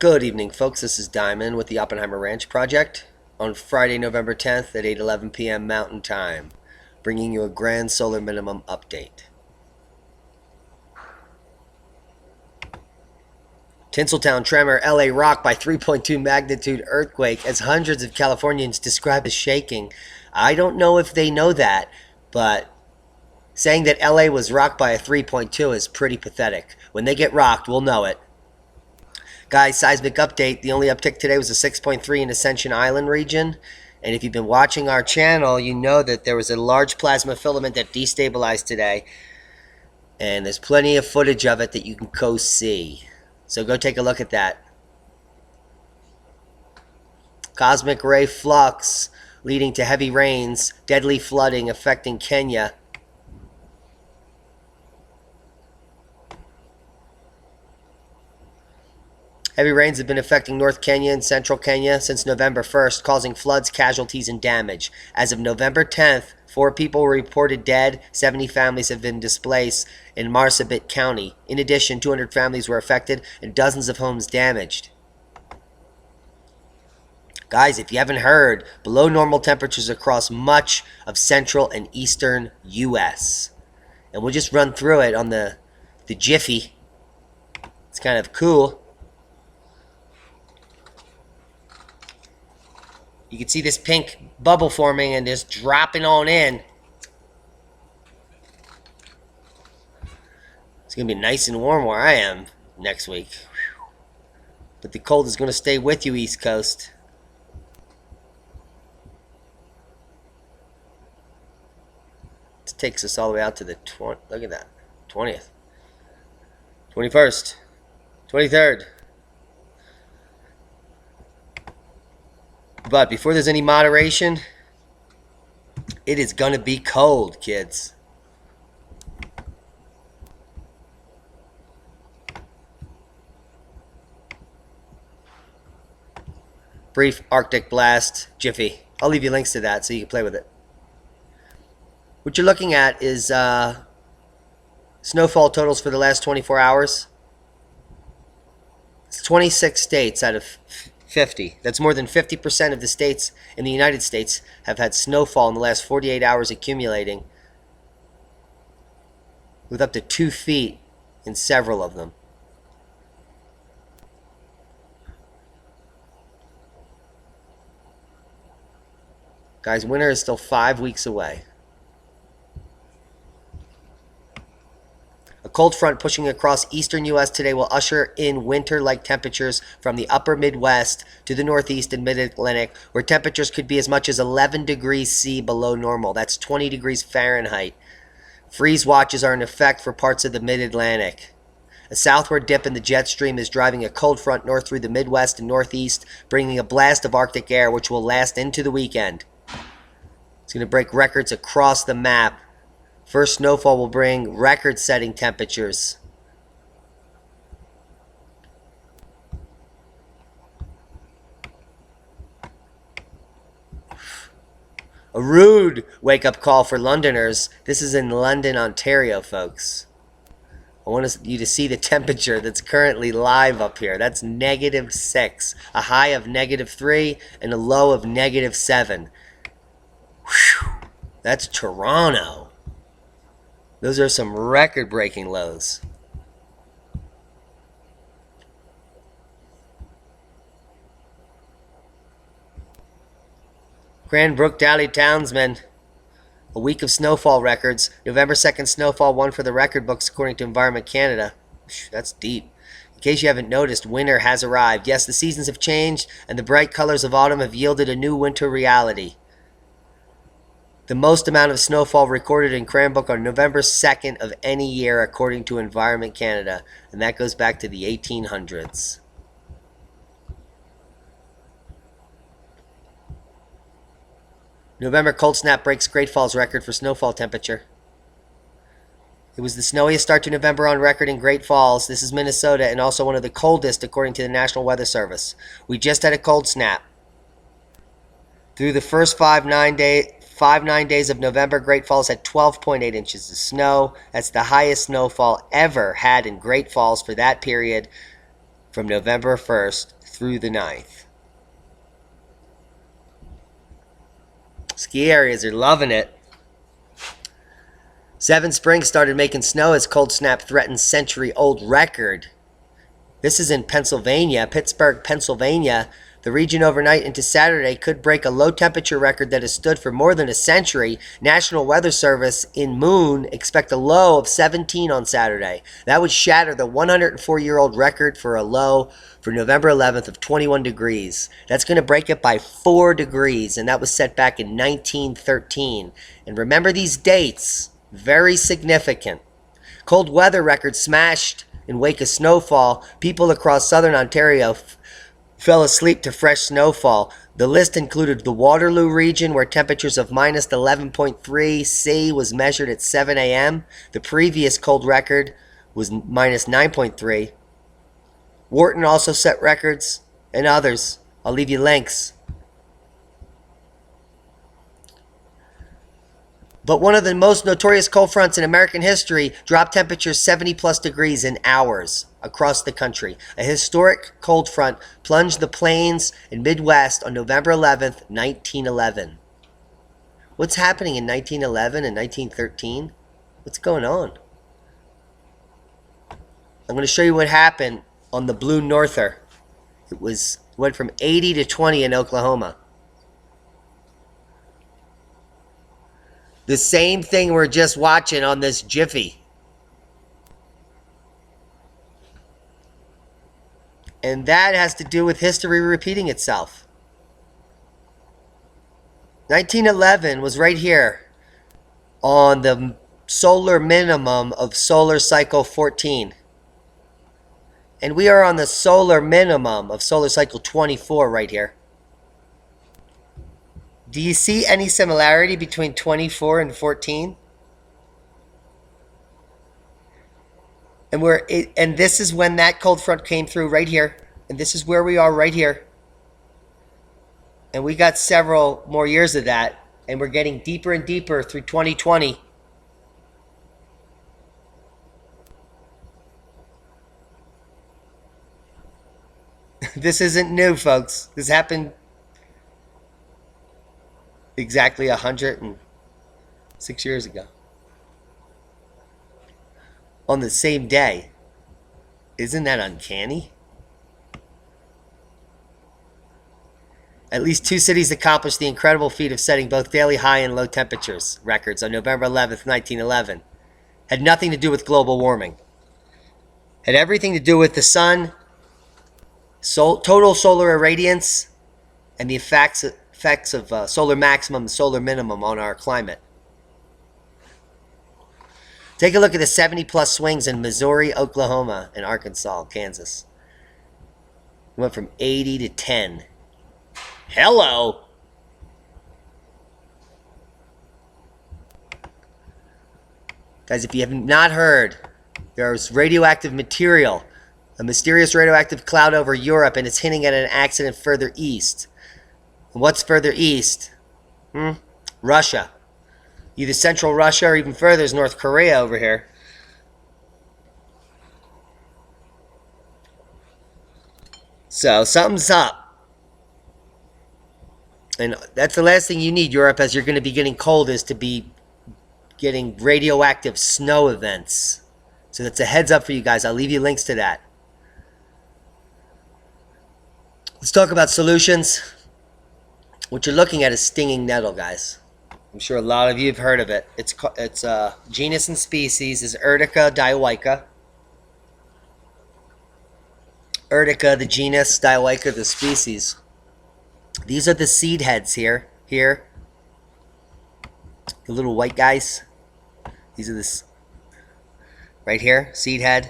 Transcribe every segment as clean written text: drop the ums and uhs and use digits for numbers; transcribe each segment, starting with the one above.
Good evening, folks. This is Diamond with the Oppenheimer Ranch Project on Friday, November 10th at 8:11 p.m. Mountain Time, bringing you a grand solar minimum update. Tinseltown tremor, LA rocked by 3.2 magnitude earthquake as hundreds of Californians describe as shaking. I don't know if they know that, but saying that LA was rocked by a 3.2 is pretty pathetic. When they get rocked, we'll know it. Guys, seismic update. The only uptick today was a 6.3 in Ascension Island region. And if you've been watching our channel, you know that there was a large plasma filament that destabilized today. And there's plenty of footage of it that you can go see. So go take a look at that. Cosmic ray flux leading to heavy rains, deadly flooding affecting Kenya. Heavy rains have been affecting North Kenya and Central Kenya since November 1st, causing floods, casualties, and damage. As of November 10th, 4 people were reported dead, 70 families have been displaced in Marsabit County. In addition, 200 families were affected and dozens of homes damaged. Guys, if you haven't heard, below normal temperatures across much of central and eastern U.S. And we'll just run through it on the Jiffy. It's kind of cool. You can see this pink bubble forming and just dropping on in. It's going to be nice and warm where I am next week. But the cold is going to stay with you, East Coast. This takes us all the way out to the look at that, 20th, 21st, 23rd. But before there's any moderation, it is going to be cold, kids. Brief Arctic blast, Jiffy. I'll leave you links to that so you can play with it. What you're looking at is snowfall totals for the last 24 hours. It's 26 states out of 50. That's more than 50% of the states in the United States have had snowfall in the last 48 hours accumulating, with up to 2 feet in several of them. Guys, winter is still 5 weeks away. A cold front pushing across eastern U.S. today will usher in winter-like temperatures from the upper Midwest to the Northeast and Mid-Atlantic, where temperatures could be as much as 11 degrees C below normal. That's 20 degrees Fahrenheit. Freeze watches are in effect for parts of the Mid-Atlantic. A southward dip in the jet stream is driving a cold front north through the Midwest and Northeast, bringing a blast of Arctic air, which will last into the weekend. It's going to break records across the map. First snowfall will bring record-setting temperatures. A rude wake-up call for Londoners. This is in London, Ontario, folks. I want you to see the temperature that's currently live up here. That's -6, a high of -3, and a low of -7. Whew. That's Toronto. Those are some record-breaking lows. Cranbrook Valley Townsmen. A week of snowfall records. November 2nd snowfall, one for the record books according to Environment Canada. That's deep. In case you haven't noticed, winter has arrived. Yes, the seasons have changed, and the bright colors of autumn have yielded a new winter reality. The most amount of snowfall recorded in Cranbrook on November 2nd of any year, according to Environment Canada, and that goes back to the 1800s. November cold snap breaks Great Falls record for snowfall temperature. It was the snowiest start to November on record in Great Falls. This is Minnesota, and also one of the coldest according to the National Weather Service. We just had a cold snap. Through the first 5-9 days of November, Great Falls had 12.8 inches of snow. That's the highest snowfall ever had in Great Falls for that period from November 1st through the 9th. Ski areas are loving it. Seven Springs started making snow as cold snap threatens century-old record. This is in Pennsylvania, Pittsburgh, Pennsylvania. The region overnight into Saturday could break a low temperature record that has stood for more than a century. National Weather Service in Moon expect a low of 17 on Saturday. That would shatter the 104-year-old record for a low for November 11th of 21 degrees. That's going to break it by 4 degrees, and that was set back in 1913. And remember these dates, very significant. Cold weather records smashed in wake of snowfall. People across southern Ontario fell asleep to fresh snowfall. The list included the Waterloo region, where temperatures of minus 11.3 C was measured at 7 a.m. The previous cold record was minus 9.3. Wharton also set records, and others. I'll leave you links. But one of the most notorious cold fronts in American history dropped temperatures 70-plus degrees in hours across the country. A historic cold front plunged the plains and Midwest on November 11th, 1911. What's happening in 1911 and 1913? What's going on? I'm going to show you what happened on the Blue Norther. It went from 80 to 20 in Oklahoma. The same thing we're just watching on this Jiffy. And that has to do with history repeating itself. 1911 was right here on the solar minimum of solar cycle 14. And we are on the solar minimum of solar cycle 24 right here. Do you see any similarity between 24 and 14? And this is when that cold front came through right here. And this is where we are right here. And we got several more years of that. And we're getting deeper and deeper through 2020. This isn't new, folks. This happened exactly 106 years ago. On the same day. Isn't that uncanny? At least 2 cities accomplished the incredible feat of setting both daily high and low temperatures records on November 11th, 1911. Had nothing to do with global warming. Had everything to do with the sun, total solar irradiance, and the effects of solar maximum and solar minimum on our climate. Take a look at the 70-plus swings in Missouri, Oklahoma, and Arkansas, Kansas. It went from 80 to 10. Hello! Guys, if you have not heard, there's radioactive material, a mysterious radioactive cloud over Europe, and it's hinting at an accident further east. And what's further east? Russia. Either central Russia or even further is North Korea over here. So something's up. And that's the last thing you need, Europe, as you're going to be getting cold, is to be getting radioactive snow events. So that's a heads up for you guys. I'll leave you links to that. Let's talk about solutions. What you're looking at is stinging nettle, guys. I'm sure a lot of you have heard of it. Its genus and species is Urtica dioica. Urtica, the genus, dioica, the species. These are the seed heads here. The little white guys. These are this right here, seed head.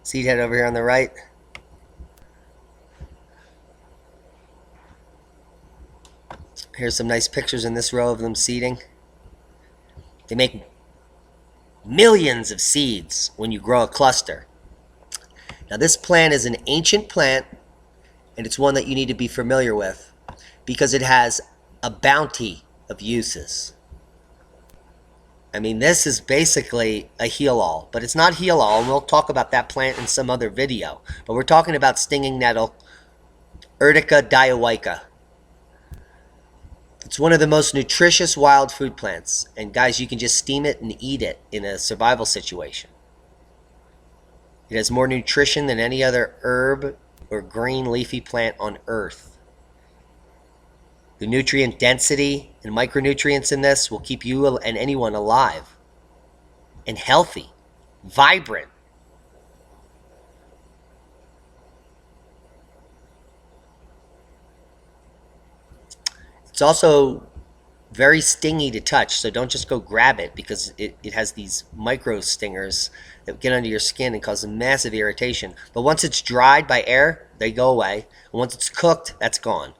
Seed head over here on the right. Here's some nice pictures in this row of them seeding. They make millions of seeds when you grow a cluster. Now this plant is an ancient plant, and it's one that you need to be familiar with because it has a bounty of uses. I mean, this is basically a heal-all, but it's not heal-all, and we'll talk about that plant in some other video. But we're talking about stinging nettle, Urtica dioica. It's one of the most nutritious wild food plants, and guys, you can just steam it and eat it in a survival situation. It has more nutrition than any other herb or green leafy plant on earth. The nutrient density and micronutrients in this will keep you and anyone alive and healthy, vibrant. It's also very stingy to touch, so don't just go grab it, because it has these micro stingers that get under your skin and cause a massive irritation. But once it's dried by air, they go away. And once it's cooked, that's gone.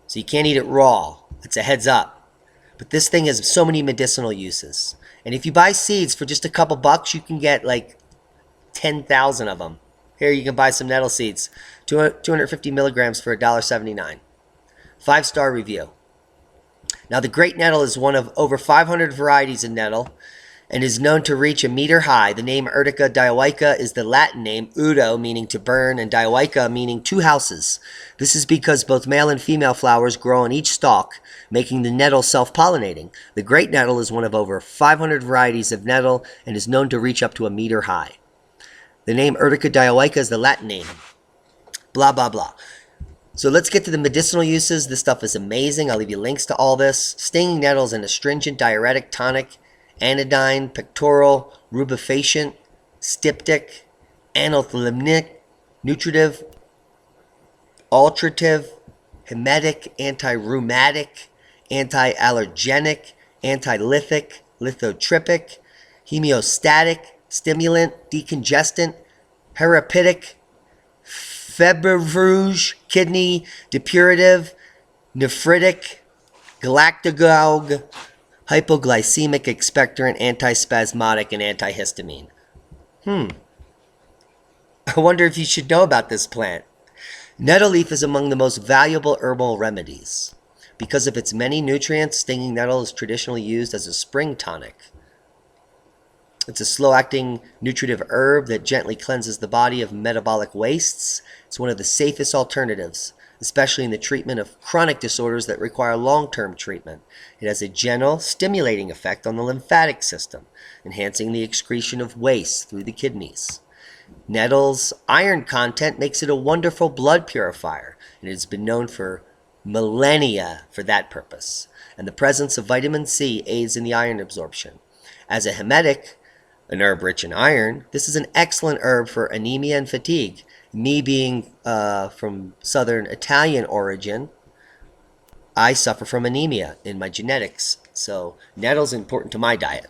So you can't eat it raw. It's a heads up. But this thing has so many medicinal uses. And if you buy seeds for just a couple bucks, you can get like 10,000 of them. Here you can buy some nettle seeds. 250 milligrams for $1.79. 5-star review. Now, the great nettle is one of over 500 varieties of nettle and is known to reach a meter high. The name Urtica dioica is the Latin name udo, meaning to burn, and dioica, meaning two houses. This is because both male and female flowers grow on each stalk, making the nettle self-pollinating. The great nettle is one of over 500 varieties of nettle and is known to reach up to a meter high. The name Urtica dioica is the Latin name. Blah, blah, blah. So let's get to the medicinal uses. This stuff is amazing. I'll leave you links to all this. Stinging nettle is an astringent, diuretic, tonic, anodyne, pectoral, rubefacient, styptic, anothelmic, nutritive, alterative, emetic, anti-rheumatic, anti-allergenic, anti-lithic, lithotripic, hemostatic, stimulant, decongestant, herapitic, febrifuge, kidney, depurative, nephritic, galactagogue, hypoglycemic, expectorant, antispasmodic, and antihistamine. I wonder if you should know about this plant. Nettle leaf is among the most valuable herbal remedies. Because of its many nutrients, stinging nettle is traditionally used as a spring tonic. It's a slow-acting nutritive herb that gently cleanses the body of metabolic wastes. It's one of the safest alternatives, especially in the treatment of chronic disorders that require long-term treatment. It has a gentle, stimulating effect on the lymphatic system, enhancing the excretion of waste through the kidneys. Nettle's iron content makes it a wonderful blood purifier, and it has been known for millennia for that purpose. And the presence of vitamin C aids in the iron absorption. As a emetic, an herb rich in iron, this is an excellent herb for anemia and fatigue. Me being from southern Italian origin, I suffer from anemia in my genetics, so nettle's important to my diet,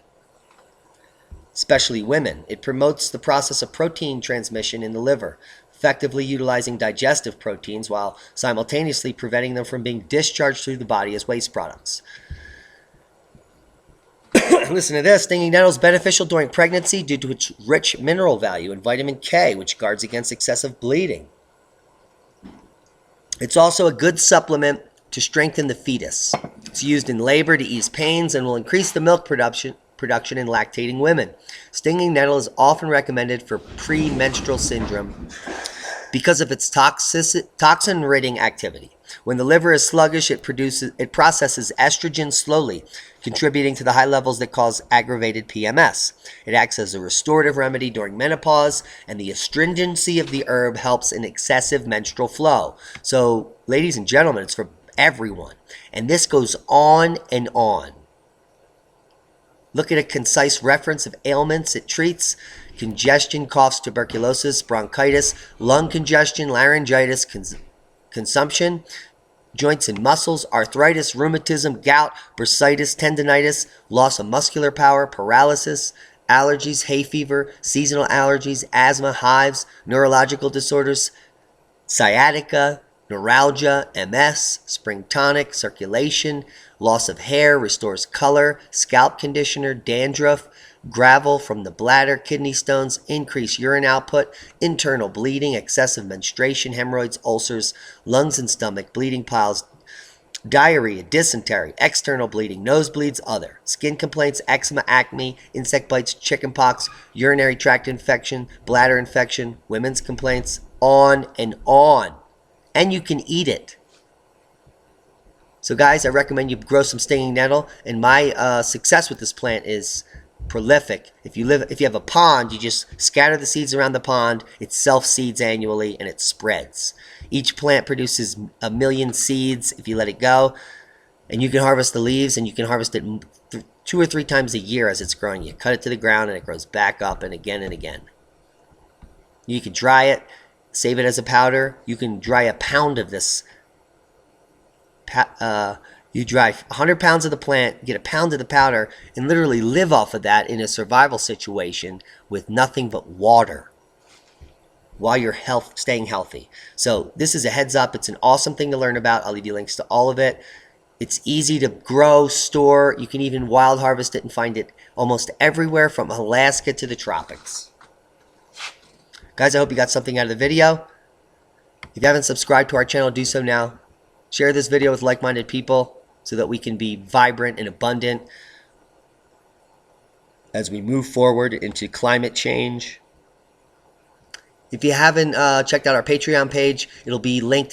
especially women. It promotes the process of protein transmission in the liver, effectively utilizing digestive proteins while simultaneously preventing them from being discharged through the body as waste products. Listen to this. Stinging nettle is beneficial during pregnancy due to its rich mineral value and vitamin K, which guards against excessive bleeding. It's also a good supplement to strengthen the fetus. It's used in labor to ease pains and will increase the milk production in lactating women. Stinging nettle is often recommended for premenstrual syndrome because of its toxin-ridding activity. When the liver is sluggish, it processes estrogen slowly, contributing to the high levels that cause aggravated PMS. It acts as a restorative remedy during menopause, and the astringency of the herb helps in excessive menstrual flow. So, ladies and gentlemen, it's for everyone. And this goes on and on. Look at a concise reference of ailments it treats: congestion, coughs, tuberculosis, bronchitis, lung congestion, laryngitis, consumption, joints and muscles, arthritis, rheumatism, gout, bursitis, tendinitis, loss of muscular power, paralysis, allergies, hay fever, seasonal allergies, asthma, hives, neurological disorders, sciatica, neuralgia, MS, spring tonic, circulation, loss of hair, restores color, scalp conditioner, dandruff, gravel from the bladder, kidney stones, increased urine output, internal bleeding, excessive menstruation, hemorrhoids, ulcers, lungs and stomach, bleeding piles, diarrhea, dysentery, external bleeding, nosebleeds, other. Skin complaints, eczema, acne, insect bites, chickenpox, urinary tract infection, bladder infection, women's complaints, on and on. And you can eat it. So guys, I recommend you grow some stinging nettle, and my success with this plant is prolific. If you have a pond, you just scatter the seeds around the pond. It self-seeds annually and it spreads. Each plant produces 1,000,000 seeds if you let it go, and you can harvest the leaves, and you can harvest it 2 or 3 times a year as it's growing. You cut it to the ground and it grows back up, and again and again. You can dry it, save it as a powder. You can dry a pound of this. You dry 100 pounds of the plant, get a pound of the powder, and literally live off of that in a survival situation with nothing but water while you're staying healthy. So this is a heads up. It's an awesome thing to learn about. I'll leave you links to all of it. It's easy to grow, store. You can even wild harvest it and find it almost everywhere from Alaska to the tropics. Guys, I hope you got something out of the video. If you haven't subscribed to our channel, do so now. Share this video with like-minded people so that we can be vibrant and abundant as we move forward into climate change. If you haven't checked out our Patreon page, it'll be linked